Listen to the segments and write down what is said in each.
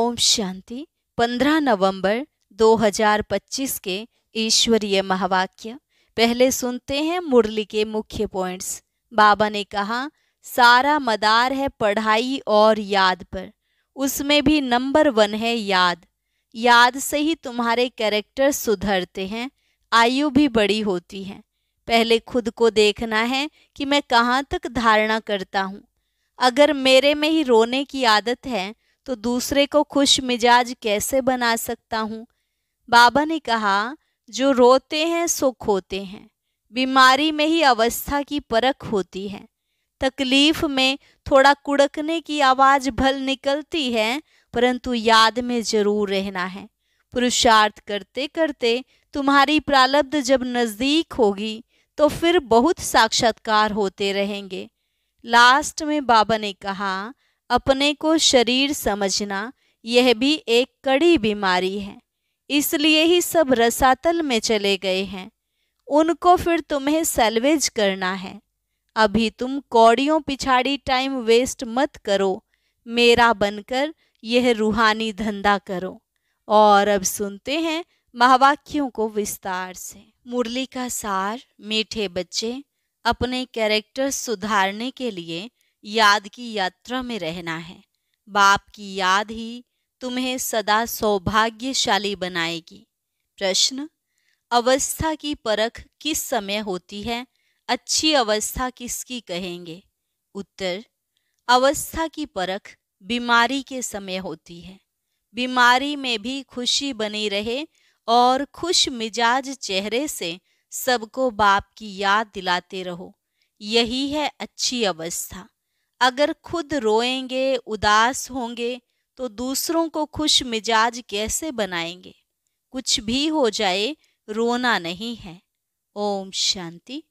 ओम शांति। 15 नवंबर 2025 के ईश्वरीय महावाक्य। पहले सुनते हैं मुरली के मुख्य पॉइंट्स। बाबा ने कहा, सारा मदार है पढ़ाई और याद पर, उसमें भी नंबर 1 है याद। याद से ही तुम्हारे कैरेक्टर सुधरते हैं, आयु भी बड़ी होती है। पहले खुद को देखना है कि मैं कहाँ तक धारणा करता हूँ। अगर मेरे में ही रोने की आदत है तो दूसरे को खुश मिजाज कैसे बना सकता हूँ। बाबा ने कहा, जो रोते हैं सो खोते हैं। बीमारी में ही अवस्था की परख होती है। तकलीफ में थोड़ा कुड़कने की आवाज भल निकलती है, परंतु याद में जरूर रहना है। पुरुषार्थ करते करते तुम्हारी प्रारब्ध जब नजदीक होगी तो फिर बहुत साक्षात्कार होते रहेंगे। लास्ट में बाबा ने कहा, अपने को शरीर समझना यह भी एक कड़ी बीमारी है, इसलिए ही सब रसातल में चले गए हैं। उनको फिर तुम्हें सैल्वेज करना है। अभी तुम कौड़ियों पिछाड़ी टाइम वेस्ट मत करो, मेरा बनकर यह रूहानी धंधा करो। और अब सुनते हैं महावाक्यों को विस्तार से। मुरली का सार। मीठे बच्चे, अपने कैरेक्टर सुधारने के लिए याद की यात्रा में रहना है। बाप की याद ही तुम्हें सदा सौभाग्यशाली बनाएगी। प्रश्न, अवस्था की परख किस समय होती है? अच्छी अवस्था किसकी कहेंगे? उत्तर, अवस्था की परख बीमारी के समय होती है। बीमारी में भी खुशी बनी रहे और खुश मिजाज चेहरे से सबको बाप की याद दिलाते रहो, यही है अच्छी अवस्था। अगर खुद रोएंगे, उदास होंगे तो दूसरों को खुश मिजाज कैसे बनाएंगे? कुछ भी हो जाए, रोना नहीं है। ओम शांति।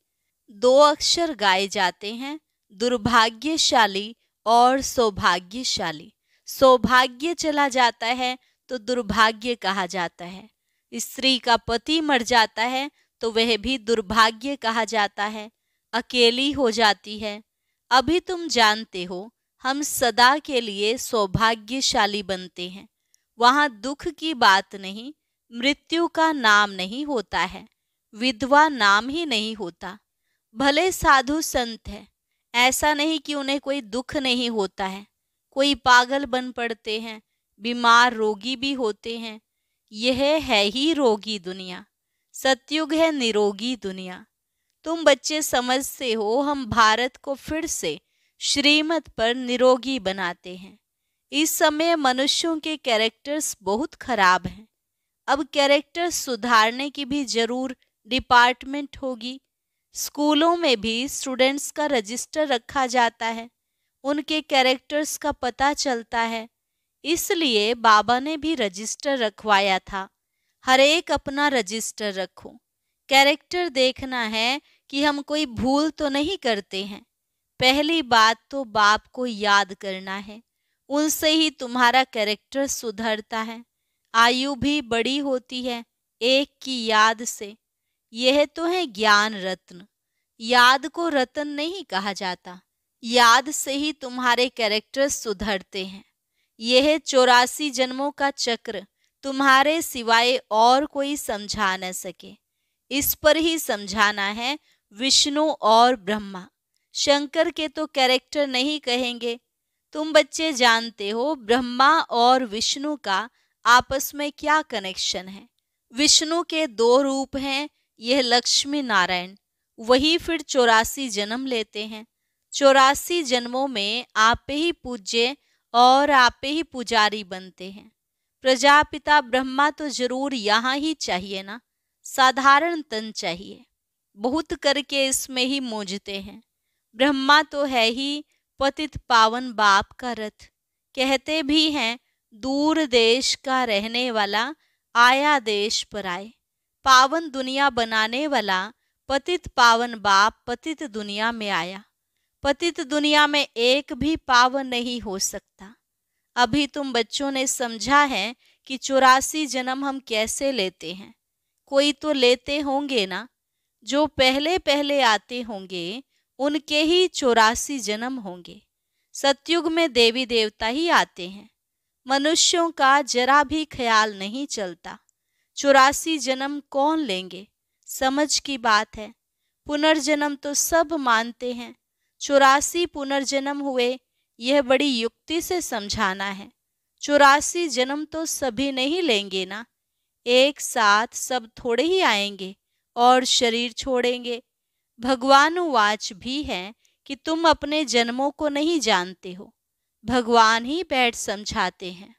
2 अक्षर गाए जाते हैं, दुर्भाग्यशाली और सौभाग्यशाली। सौभाग्य चला जाता है तो दुर्भाग्य कहा जाता है। स्त्री का पति मर जाता है तो वह भी दुर्भाग्य कहा जाता है। अकेली हो जाती है। अभी तुम जानते हो, हम सदा के लिए सौभाग्यशाली बनते हैं। वहां दुख की बात नहीं, मृत्यु का नाम नहीं होता है, विधवा नाम ही नहीं होता। भले साधु संत है, ऐसा नहीं कि उन्हें कोई दुख नहीं होता है। कोई पागल बन पड़ते हैं, बीमार रोगी भी होते हैं। यह है ही रोगी दुनिया। सतयुग है निरोगी दुनिया। तुम बच्चे समझते हो, हम भारत को फिर से श्रीमत पर निरोगी बनाते हैं। इस समय मनुष्यों के कैरेक्टर्स बहुत खराब हैं। अब कैरेक्टर सुधारने की भी जरूर डिपार्टमेंट होगी। स्कूलों में भी स्टूडेंट्स का रजिस्टर रखा जाता है, उनके कैरेक्टर्स का पता चलता है। इसलिए बाबा ने भी रजिस्टर रखवाया था। हर एक अपना रजिस्टर रखो। कैरेक्टर देखना है कि हम कोई भूल तो नहीं करते हैं। पहली बात तो बाप को याद करना है, उनसे ही तुम्हारा कैरेक्टर सुधरता है। आयु भी बड़ी होती है एक की याद से। यह तो है ज्ञान रत्न। याद को रत्न नहीं कहा जाता। याद से ही तुम्हारे कैरेक्टर सुधरते हैं। यह 84 जन्मों का चक्र तुम्हारे सिवाय और कोई समझा न सके। इस पर ही समझाना है विष्णु और ब्रह्मा। शंकर के तो कैरेक्टर नहीं कहेंगे। तुम बच्चे जानते हो ब्रह्मा और विष्णु का आपस में क्या कनेक्शन है। विष्णु के 2 रूप हैं, यह लक्ष्मी नारायण। वही फिर 84 जन्म लेते हैं। 84 जन्मों में आप ही पूज्य और आप ही पुजारी बनते हैं। प्रजापिता ब्रह्मा तो जरूर यहाँ ही चाहिए ना। साधारण तन चाहिए, बहुत करके इसमें ही मूझते हैं। ब्रह्मा तो है ही पतित पावन बाप का रथ। कहते भी हैं, दूर देश का रहने वाला आया देश पर आए। पावन दुनिया बनाने वाला पतित पावन बाप पतित दुनिया में आया। पतित दुनिया में एक भी पावन नहीं हो सकता। अभी तुम बच्चों ने समझा है कि 84 जन्म हम कैसे लेते हैं। कोई तो लेते होंगे ना। जो पहले पहले आते होंगे उनके ही 84 जन्म होंगे। सतयुग में देवी देवता ही आते हैं। मनुष्यों का जरा भी ख्याल नहीं चलता। 84 जन्म कौन लेंगे? समझ की बात है। पुनर्जन्म तो सब मानते हैं, 84 पुनर्जन्म हुए, यह बड़ी युक्ति से समझाना है। 84 जन्म तो सभी नहीं लेंगे ना, एक साथ सब थोड़े ही आएंगे और शरीर छोड़ेंगे। भगवानुवाच भी है कि तुम अपने जन्मों को नहीं जानते हो, भगवान ही बैठ समझाते हैं।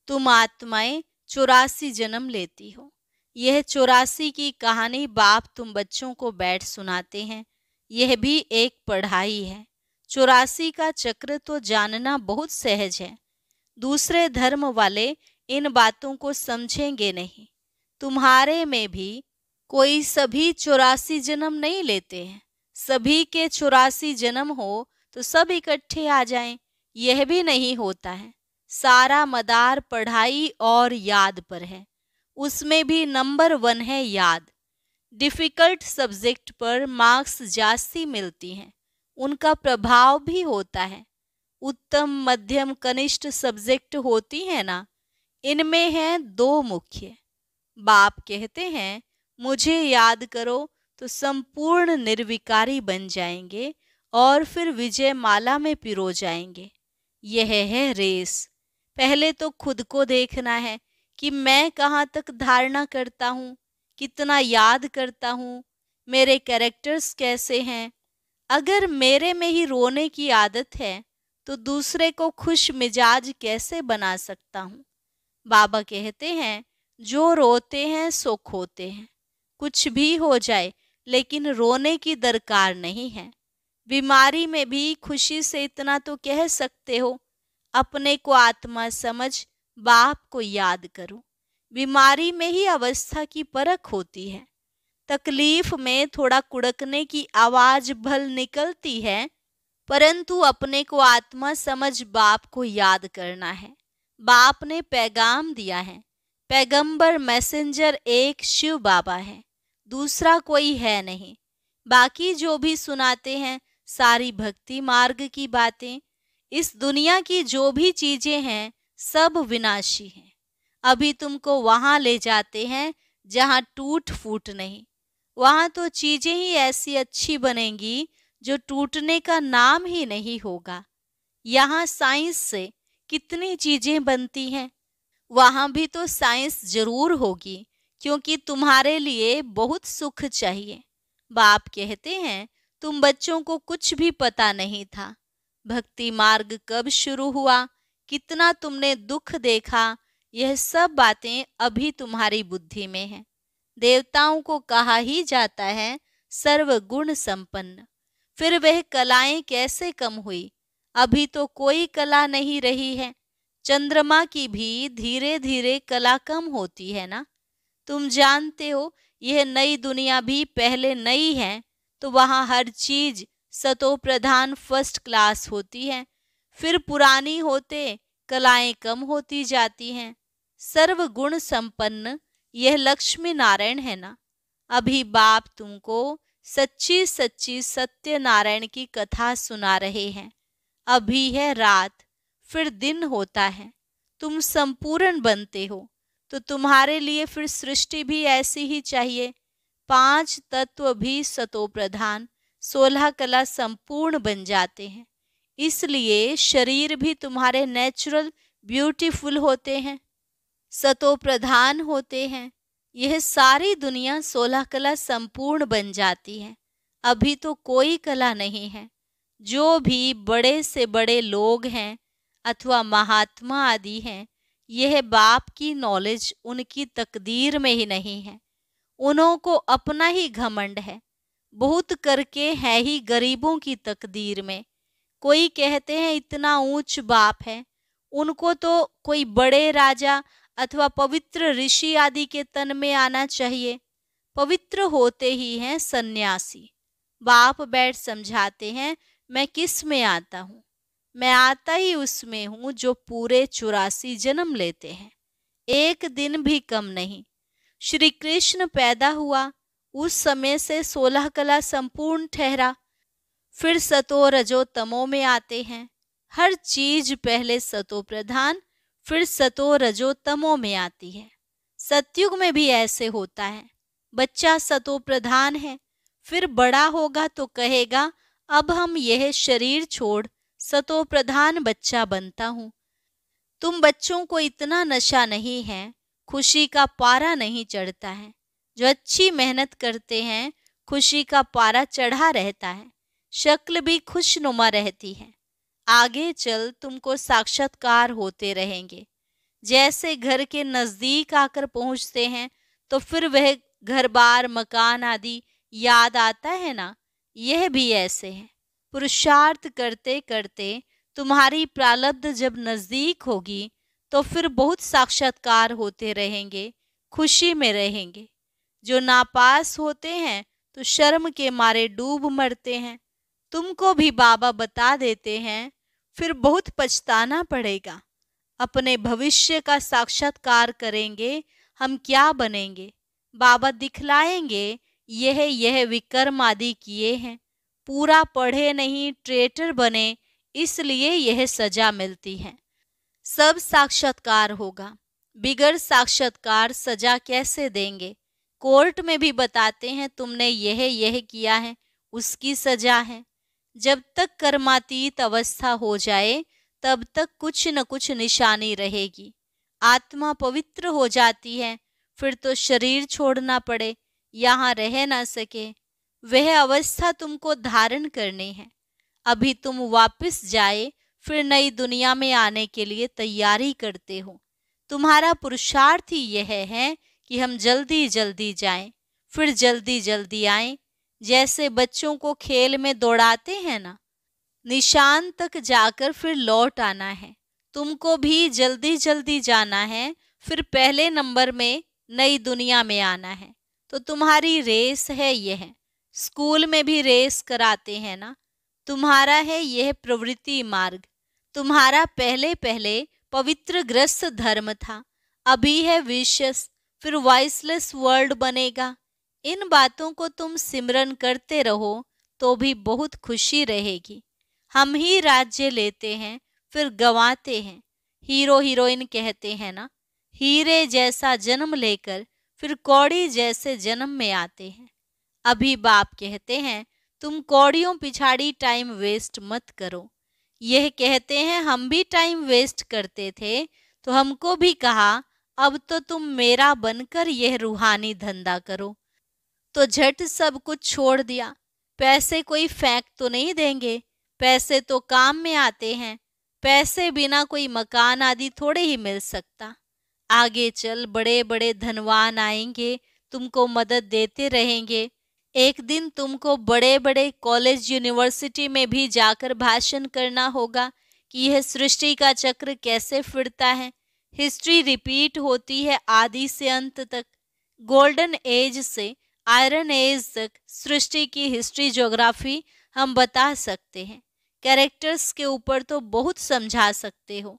तुम आत्माएं 84 जन्म लेती हो। यह 84 की कहानी बाप तुम बच्चों को बैठ सुनाते हैं, यह भी एक पढ़ाई है। 84 का चक्र तो जानना बहुत सहज है। दूसरे धर्म वाले इन बातों को समझेंगे नहीं। तुम्हारे में भी कोई सभी 84 जन्म नहीं लेते हैं। सभी के 84 जन्म हो तो सब इकट्ठे आ जाएं, यह भी नहीं होता है। सारा मदार पढ़ाई और याद पर है, उसमें भी नंबर 1 है याद। डिफिकल्ट सब्जेक्ट पर मार्क्स जास्ती मिलती हैं, उनका प्रभाव भी होता है। उत्तम मध्यम कनिष्ठ सब्जेक्ट होती है ना, इनमें हैं 2 मुख्य। बाप कहते हैं मुझे याद करो तो संपूर्ण निर्विकारी बन जाएंगे और फिर विजय माला में पिरो जाएंगे। यह है रेस। पहले तो खुद को देखना है कि मैं कहाँ तक धारणा करता हूँ, कितना याद करता हूँ, मेरे कैरेक्टर्स कैसे हैं। अगर मेरे में ही रोने की आदत है तो दूसरे को खुश मिजाज कैसे बना सकता हूँ। बाबा कहते हैं जो रोते हैं सो खोते हैं। कुछ भी हो जाए लेकिन रोने की दरकार नहीं है। बीमारी में भी खुशी से इतना तो कह सकते हो, अपने को आत्मा समझ बाप को याद करो। बीमारी में ही अवस्था की परख होती है। तकलीफ में थोड़ा कुड़कने की आवाज भल निकलती है, परंतु अपने को आत्मा समझ बाप को याद करना है। बाप ने पैगाम दिया है। पैगंबर मैसेंजर एक शिव बाबा है, दूसरा कोई है नहीं। बाकी जो भी सुनाते हैं सारी भक्ति मार्ग की बातें। इस दुनिया की जो भी चीजें हैं सब विनाशी हैं। अभी तुमको वहां ले जाते हैं जहां टूट फूट नहीं। वहां तो चीजें ही ऐसी अच्छी बनेंगी जो टूटने का नाम ही नहीं होगा। यहाँ साइंस से कितनी चीजें बनती हैं, वहां भी तो साइंस जरूर होगी, क्योंकि तुम्हारे लिए बहुत सुख चाहिए। बाप कहते हैं तुम बच्चों को कुछ भी पता नहीं था। भक्ति मार्ग कब शुरू हुआ, कितना तुमने दुख देखा, यह सब बातें अभी तुम्हारी बुद्धि में है। देवताओं को कहा ही जाता है सर्वगुण संपन्न, फिर वह कलाएं कैसे कम हुई? अभी तो कोई कला नहीं रही है। चंद्रमा की भी धीरे धीरे कला कम होती है ना। तुम जानते हो यह नई दुनिया भी पहले नई है तो वहां हर चीज सतो प्रधान फर्स्ट क्लास होती है, फिर पुरानी होते कलाएं कम होती जाती हैं। सर्वगुण संपन्न यह लक्ष्मी नारायण है ना। अभी बाप तुमको सच्ची सच्ची सत्य नारायण की कथा सुना रहे हैं। अभी है रात, फिर दिन होता है। तुम संपूर्ण बनते हो तो तुम्हारे लिए फिर सृष्टि भी ऐसी ही चाहिए। 5 तत्व भी सतो प्रधान, 16 कला संपूर्ण बन जाते हैं। इसलिए शरीर भी तुम्हारे नेचुरल ब्यूटीफुल होते हैं, सतो प्रधान होते हैं। यह सारी दुनिया 16 कला संपूर्ण बन जाती है। अभी तो कोई कला नहीं है। जो भी बड़े से बड़े लोग हैं अथवा महात्मा आदि हैं, यह बाप की नॉलेज उनकी तकदीर में ही नहीं है। उन्हों को अपना ही घमंड है, बहुत करके है ही गरीबों की तकदीर में। कोई कहते हैं इतना ऊंच बाप है, उनको तो कोई बड़े राजा अथवा पवित्र ऋषि आदि के तन में आना चाहिए। पवित्र होते ही हैं सन्यासी। बाप बैठ समझाते हैं मैं किस में आता हूँ? मैं आता ही उसमें हूँ जो पूरे 84 जन्म लेते हैं, एक दिन भी कम नहीं। श्री कृष्ण पैदा हुआ उस समय से 16 कला संपूर्ण ठहरा, फिर सतो रजो तमो में आते हैं। हर चीज पहले सतो प्रधान फिर सतो रजो तमो में आती है। सतयुग में भी ऐसे होता है। बच्चा सतो प्रधान है, फिर बड़ा होगा तो कहेगा अब हम यह शरीर छोड़ सतो प्रधान बच्चा बनता हूँ। तुम बच्चों को इतना नशा नहीं है, खुशी का पारा नहीं चढ़ता है। जो अच्छी मेहनत करते हैं खुशी का पारा चढ़ा रहता है, शक्ल भी खुशनुमा रहती है। आगे चल तुमको साक्षात्कार होते रहेंगे। जैसे घर के नजदीक आकर पहुंचते हैं तो फिर वह घर बार मकान आदि याद आता है ना, यह भी ऐसे है। पुरुषार्थ करते करते तुम्हारी प्रारब्ध जब नजदीक होगी तो फिर बहुत साक्षात्कार होते रहेंगे, खुशी में रहेंगे। जो नापास होते हैं तो शर्म के मारे डूब मरते हैं। तुमको भी बाबा बता देते हैं, फिर बहुत पछताना पड़ेगा। अपने भविष्य का साक्षात्कार करेंगे, हम क्या बनेंगे। बाबा दिखलाएंगे यह विकर्म आदि किए हैं। पूरा पढ़े नहीं, ट्रेटर बने, इसलिए यह सजा मिलती है। सब साक्षात्कार होगा, बिगड़ साक्षात्कार सजा कैसे देंगे। कोर्ट में भी बताते हैं तुमने यह किया है, उसकी सजा है। जब तक कर्मातीत अवस्था हो जाए तब तक कुछ न कुछ निशानी रहेगी। आत्मा पवित्र हो जाती है, फिर तो शरीर छोड़ना पड़े, यहाँ रह ना सके, वह अवस्था तुमको धारण करनी है। अभी तुम वापस जाए फिर नई दुनिया में आने के लिए तैयारी करते हो। तुम्हारा पुरुषार्थ ही यह है कि हम जल्दी जल्दी जाएं, फिर जल्दी जल्दी आएं। जैसे बच्चों को खेल में दौड़ाते हैं ना, निशान तक जाकर फिर लौट आना है। तुमको भी जल्दी जल्दी जाना है, फिर पहले नंबर में नई दुनिया में आना है। तो तुम्हारी रेस है यह। स्कूल में भी रेस कराते हैं ना, तुम्हारा है यह प्रवृत्ति मार्ग। तुम्हारा पहले पहले पवित्र ग्रस्त धर्म था, अभी है विशेष, फिर वाइसलेस वर्ल्ड बनेगा। इन बातों को तुम सिमरन करते रहो तो भी बहुत खुशी रहेगी। हम ही राज्य लेते हैं फिर गंवाते हैं। हीरो हीरोइन कहते हैं ना, हीरे जैसा जन्म लेकर फिर कौड़ी जैसे जन्म में आते हैं। अभी बाप कहते हैं तुम कौड़ियों पिछाड़ी टाइम वेस्ट मत करो। यह कहते हैं हम भी टाइम वेस्ट करते थे, तो हमको भी कहा अब तो तुम मेरा बनकर यह रूहानी धंधा करो। तो झट सब कुछ छोड़ दिया। पैसे कोई फेंक तो नहीं देंगे, पैसे तो काम में आते हैं। पैसे बिना कोई मकान आदि थोड़े ही मिल सकता। आगे चल बड़े बड़े धनवान आएंगे, तुमको मदद देते रहेंगे। एक दिन तुमको बड़े बड़े कॉलेज यूनिवर्सिटी में भी जाकर भाषण करना होगा कि यह सृष्टि का चक्र कैसे फिरता है। हिस्ट्री रिपीट होती है आदि से अंत तक। गोल्डन एज से आयरन एज तक सृष्टि की हिस्ट्री ज्योग्राफी हम बता सकते हैं। कैरेक्टर्स के ऊपर तो बहुत समझा सकते हो।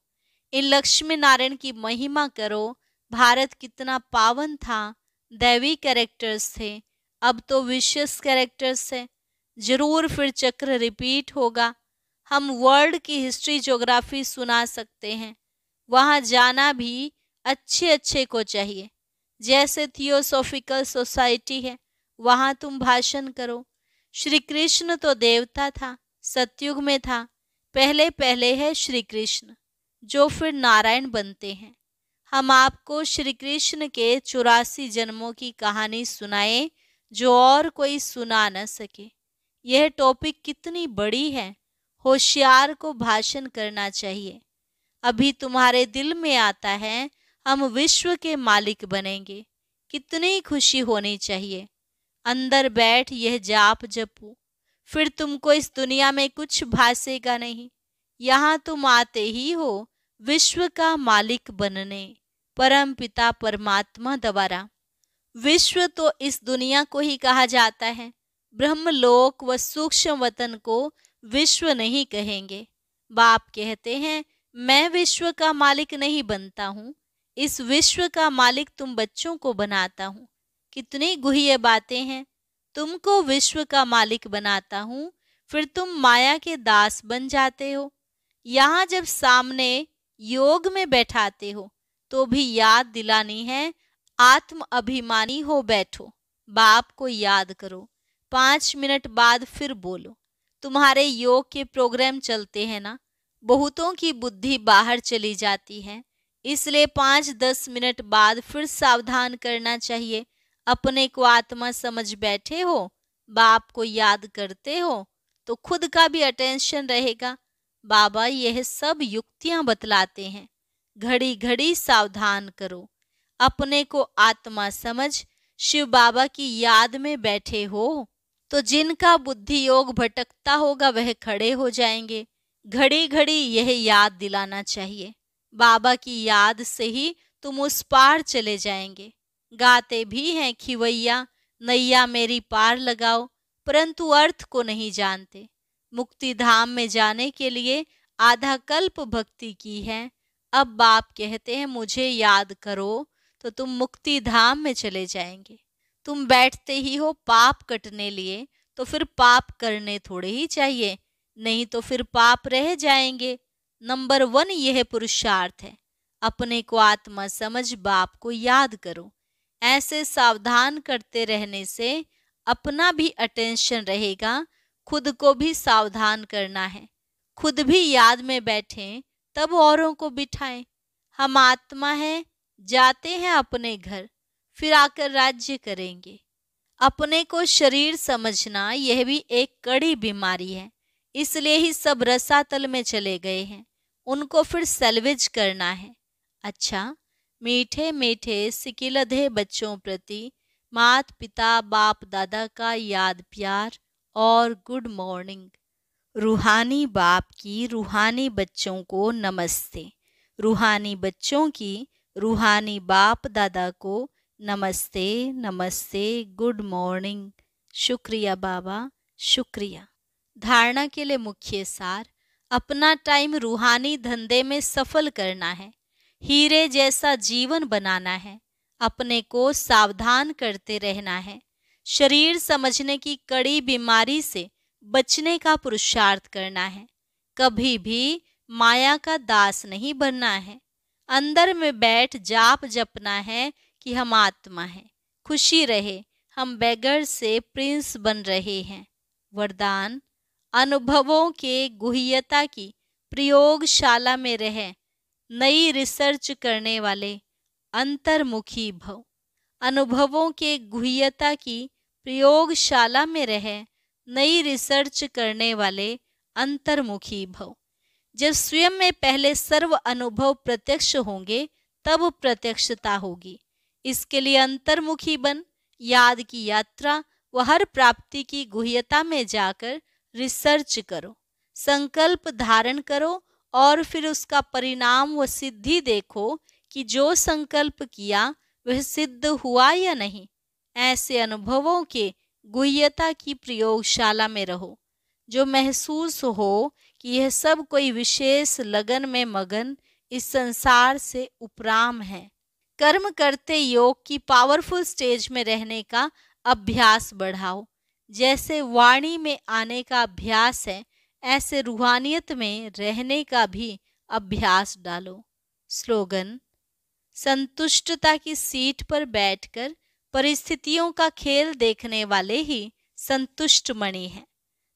इन लक्ष्मी नारायण की महिमा करो। भारत कितना पावन था, दैवी कैरेक्टर्स थे, अब तो विशेष कैरेक्टर्स है। जरूर फिर चक्र रिपीट होगा। हम वर्ल्ड की हिस्ट्री ज्योग्राफी सुना सकते हैं। वहाँ जाना भी अच्छे अच्छे को चाहिए। जैसे थियोसॉफिकल सोसाइटी है, वहाँ तुम भाषण करो। श्री कृष्ण तो देवता था, सतयुग में था। पहले पहले है श्री कृष्ण, जो फिर नारायण बनते हैं। हम आपको श्री कृष्ण के 84 जन्मों की कहानी सुनाए जो और कोई सुना न सके। यह टॉपिक कितनी बड़ी है, होशियार को भाषण करना चाहिए। अभी तुम्हारे दिल में आता है हम विश्व के मालिक बनेंगे, कितनी खुशी होनी चाहिए। अंदर बैठ यह जाप जपो, फिर तुमको इस दुनिया में कुछ भासेगा नहीं। यहाँ तुम आते ही हो विश्व का मालिक बनने, परम पिता परमात्मा द्वारा। विश्व तो इस दुनिया को ही कहा जाता है। ब्रह्मलोक व सूक्ष्म वतन को विश्व नहीं कहेंगे। बाप कहते हैं मैं विश्व का मालिक नहीं बनता हूँ, इस विश्व का मालिक तुम बच्चों को बनाता हूँ। कितनी गुह्य बातें हैं। तुमको विश्व का मालिक बनाता हूँ, फिर तुम माया के दास बन जाते हो। यहाँ जब सामने योग में बैठाते हो तो भी याद दिलानी है, आत्म अभिमानी हो बैठो, बाप को याद करो। 5 मिनट बाद फिर बोलो। तुम्हारे योग के प्रोग्राम चलते हैं ना, बहुतों की बुद्धि बाहर चली जाती है, इसलिए 5-10 मिनट बाद फिर सावधान करना चाहिए। अपने को आत्मा समझ बैठे हो, बाप को याद करते हो, तो खुद का भी अटेंशन रहेगा। बाबा यह सब युक्तियां बतलाते हैं। घड़ी घड़ी सावधान करो, अपने को आत्मा समझ शिव बाबा की याद में बैठे हो तो जिनका बुद्धि योग भटकता होगा वह खड़े हो जाएंगे। घड़ी घड़ी यह याद दिलाना चाहिए, बाबा की याद से ही तुम उस पार चले जाएंगे। गाते भी हैं खिवैया नैया मेरी पार लगाओ, परंतु अर्थ को नहीं जानते। मुक्ति धाम में जाने के लिए आधा कल्प भक्ति की है, अब बाप कहते हैं मुझे याद करो तो तुम मुक्ति धाम में चले जाएंगे। तुम बैठते ही हो पाप कटने लिए, तो फिर पाप करने थोड़े ही चाहिए, नहीं तो फिर पाप रह जाएंगे। नंबर 1 यह पुरुषार्थ है, अपने को आत्मा समझ बाप को याद करो। ऐसे सावधान करते रहने से अपना भी अटेंशन रहेगा, खुद को भी सावधान करना है। खुद भी याद में बैठें तब औरों को बिठाएं। हम आत्मा हैं, जाते हैं अपने घर, फिर आकर राज्य करेंगे। अपने को शरीर समझना यह भी एक कड़ी बीमारी है, इसलिए ही सब रसातल में चले गए हैं, उनको फिर सैल्वेज करना है। अच्छा, मीठे मीठे सिकिलधे बच्चों प्रति मात पिता बाप दादा का याद प्यार और गुड मॉर्निंग। रूहानी बाप की रूहानी बच्चों को नमस्ते, रूहानी बच्चों की रूहानी बाप दादा को नमस्ते नमस्ते, गुड मॉर्निंग। शुक्रिया बाबा, शुक्रिया। धारणा के लिए मुख्य सार, अपना टाइम रूहानी धंधे में सफल करना है, हीरे जैसा जीवन बनाना है, अपने को सावधान करते रहना है, शरीर समझने की कड़ी बीमारी से बचने का पुरुषार्थ करना है, कभी भी माया का दास नहीं बनना है, अंदर में बैठ जाप जपना है कि हम आत्मा हैं, खुशी रहे, हम बेगर से प्रिंस बन रहे हैं। वरदान, अनुभवों के गुह्यता की प्रयोगशाला में रहे, नई रिसर्च करने वाले अंतर्मुखी भव। अनुभवों के गुह्यता की प्रयोगशाला में रहे, नई रिसर्च करने वाले अंतर्मुखी भव। जब स्वयं में पहले सर्व अनुभव प्रत्यक्ष होंगे तब प्रत्यक्षता होगी। इसके लिए अंतर्मुखी बन याद की यात्रा व हर प्राप्ति की गुह्यता में जाकर रिसर्च करो, संकल्प धारण करो और फिर उसका परिणाम व सिद्धि देखो कि जो संकल्प किया वह सिद्ध हुआ या नहीं। ऐसे अनुभवों के गुह्यता की प्रयोगशाला में रहो, जो महसूस हो कि यह सब कोई विशेष लगन में मगन इस संसार से उपराम है। कर्म करते योग की पावरफुल स्टेज में रहने का अभ्यास बढ़ाओ। जैसे वाणी में आने का अभ्यास है, ऐसे रूहानियत में रहने का भी अभ्यास डालो। स्लोगन, संतुष्टता की सीट पर बैठकर परिस्थितियों का खेल देखने वाले ही संतुष्ट मणि हैं।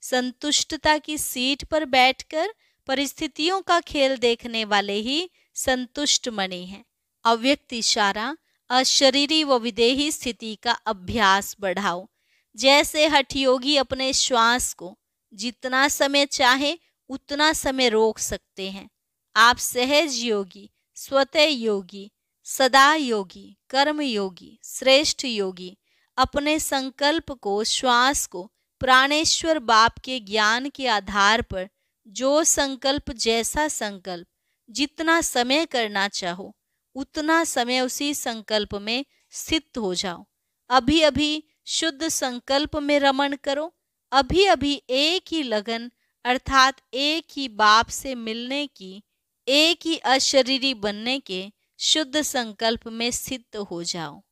संतुष्टता की सीट पर बैठकर परिस्थितियों का खेल देखने वाले ही संतुष्ट मणि हैं। अव्यक्त इशारा, अशरीरी व विदेही स्थिति का अभ्यास बढ़ाओ। जैसे हठयोगी अपने श्वास को जितना समय चाहे उतना समय रोक सकते हैं, आप सहज योगी, स्वतः योगी, सदा योगी, कर्म योगी, श्रेष्ठ योगी अपने संकल्प को, श्वास को प्राणेश्वर बाप के ज्ञान के आधार पर जो संकल्प, जैसा संकल्प, जितना समय करना चाहो उतना समय उसी संकल्प में स्थित हो जाओ। अभी अभी शुद्ध संकल्प में रमण करो। अभी अभी एक ही लगन अर्थात एक ही बाप से मिलने की, एक ही अशरीरी बनने के शुद्ध संकल्प में स्थित हो जाओ।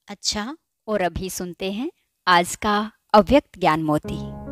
अच्छा, और अभी सुनते हैं आज का अव्यक्त ज्ञान मोती।